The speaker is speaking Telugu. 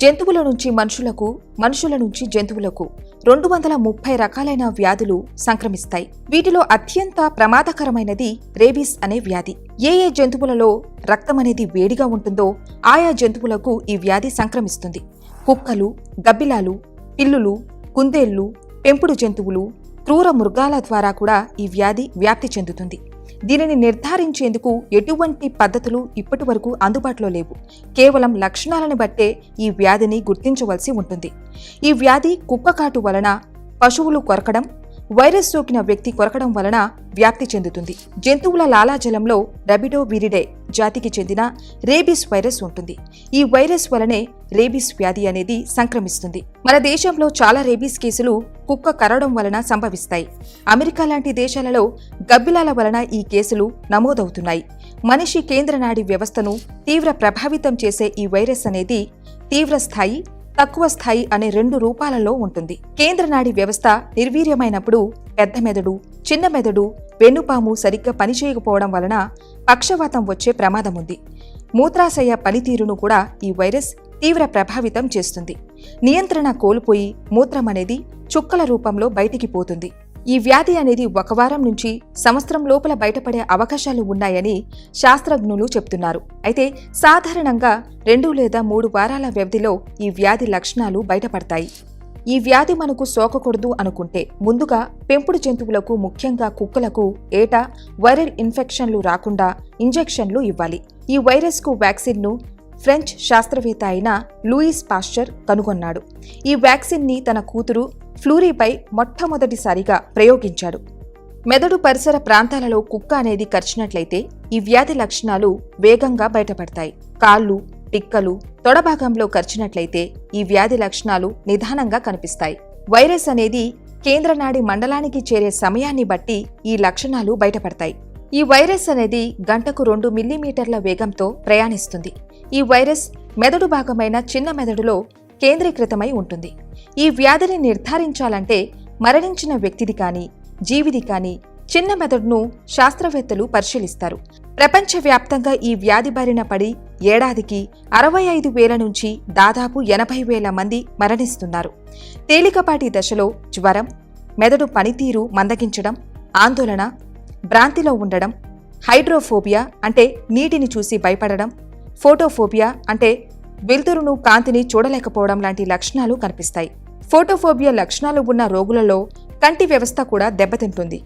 జంతువుల నుంచి మనుషులకు, మనుషుల నుంచి జంతువులకు 230 రకాలైన వ్యాధులు సంక్రమిస్తాయి. వీటిలో అత్యంత ప్రమాదకరమైనది రేబీస్ అనే వ్యాధి. ఏ జంతువులలో రక్తం అనేది వేడిగా ఉంటుందో ఆయా జంతువులకు ఈ వ్యాధి సంక్రమిస్తుంది. కుక్కలు, గబ్బిలాలు, పిల్లులు, కుందేళ్లు, పెంపుడు జంతువులు, క్రూర మృగాల ద్వారా కూడా ఈ వ్యాధి వ్యాప్తి చెందుతుంది. దీనిని నిర్ధారించేందుకు ఎటువంటి పద్ధతులు ఇప్పటివరకు అందుబాటులో లేవు. కేవలం లక్షణాలను బట్టే ఈ వ్యాధిని గుర్తించవలసి ఉంటుంది. ఈ వ్యాధి కుక్కకాటు వలన, పశువులు కొరకడం, వైరస్ సోకిన వ్యక్తి కొరకడం వలన వ్యాప్తి చెందుతుంది. జంతువుల లాలాజలంలో రబిడోవిరిడే జాతికి చెందిన రేబీస్ వైరస్ ఉంటుంది. ఈ వైరస్ వలనే రేబీస్ వ్యాధి అనేది సంక్రమిస్తుంది. మన దేశంలో చాలా రేబీస్ కేసులు కుక్క కరవడం వలన సంభవిస్తాయి. అమెరికా లాంటి దేశాలలో గబ్బిలాల వలన ఈ కేసులు నమోదవుతున్నాయి. మనిషి కేంద్ర నాడీ వ్యవస్థను తీవ్ర ప్రభావితం చేసే ఈ వైరస్ అనేది తీవ్ర స్థాయి, తక్కువ స్థాయి అనే 2 రూపాలలో ఉంటుంది. కేంద్ర నాడీ వ్యవస్థ నిర్వీర్యమైనప్పుడు పెద్ద మెదడు, చిన్న మెదడు, వెన్నుపాము సరిగ్గా పనిచేయకపోవడం వలన పక్షవాతం వచ్చే ప్రమాదం ఉంది. మూత్రాశయ పనితీరును కూడా ఈ వైరస్ తీవ్ర ప్రభావితం చేస్తుంది. నియంత్రణ కోల్పోయి మూత్రం అనేది చుక్కల రూపంలో బయటికి పోతుంది. ఈ వ్యాధి అనేది 1 వారం నుంచి సంవత్సరం లోపల బయటపడే అవకాశాలు ఉన్నాయని శాస్త్రజ్ఞులు చెప్తున్నారు. అయితే సాధారణంగా 2 లేదా 3 వారాల వ్యవధిలో ఈ వ్యాధి లక్షణాలు బయటపడతాయి. ఈ వ్యాధి మనకు సోకకూడదు అనుకుంటే ముందుగా పెంపుడు జంతువులకు, ముఖ్యంగా కుక్కలకు ఏటా వైరల్ ఇన్ఫెక్షన్లు రాకుండా ఇంజెక్షన్లు ఇవ్వాలి. ఈ వైరస్కు వ్యాక్సిన్ను ఫ్రెంచ్ శాస్త్రవేత్త అయిన లూయిస్ పాస్చర్ కనుగొన్నాడు. ఈ వ్యాక్సిన్ని తన కూతురు ఫ్లూరీపై మొట్టమొదటిసారిగా ప్రయోగించాడు. మెదడు పరిసర ప్రాంతాలలో కుక్క అనేది కరిచినట్లయితే ఈ వ్యాధి లక్షణాలు వేగంగా బయటపడతాయి. కాళ్ళు, పిక్కలు, తొడభాగంలో కరిచినట్లయితే ఈ వ్యాధి లక్షణాలు నిదానంగా కనిపిస్తాయి. వైరస్ అనేది కేంద్ర నాడీ మండలానికి చేరే సమయాన్ని బట్టి ఈ లక్షణాలు బయటపడతాయి. ఈ వైరస్ అనేది గంటకు 2 మిల్లీమీటర్ల వేగంతో ప్రయాణిస్తుంది. ఈ వైరస్ మెదడు భాగమైన చిన్న మెదడులో కేంద్రీకృతమై ఉంటుంది. ఈ వ్యాధిని నిర్ధారించాలంటే మరణించిన వ్యక్తిది కానీ, జీవిది కానీ చిన్న మెదడును శాస్త్రవేత్తలు పరిశీలిస్తారు. ప్రపంచవ్యాప్తంగా ఈ వ్యాధి బారిన పడి ఏడాదికి 65,000 నుంచి దాదాపు 80,000 మంది మరణిస్తున్నారు. తేలికపాటి దశలో జ్వరం, మెదడు పనితీరు మందగించడం, ఆందోళన, భ్రాంతిలో ఉండడం, హైడ్రోఫోబియా అంటే నీటిని చూసి భయపడడం, ఫోటోఫోబియా అంటే వెలుతురును, కాంతిని చూడలేకపోవడం లాంటి లక్షణాలు కనిపిస్తాయి. ఫోటోఫోబియా లక్షణాలు ఉన్న రోగులలో కంటి వ్యవస్థ కూడా దెబ్బతింటుంది.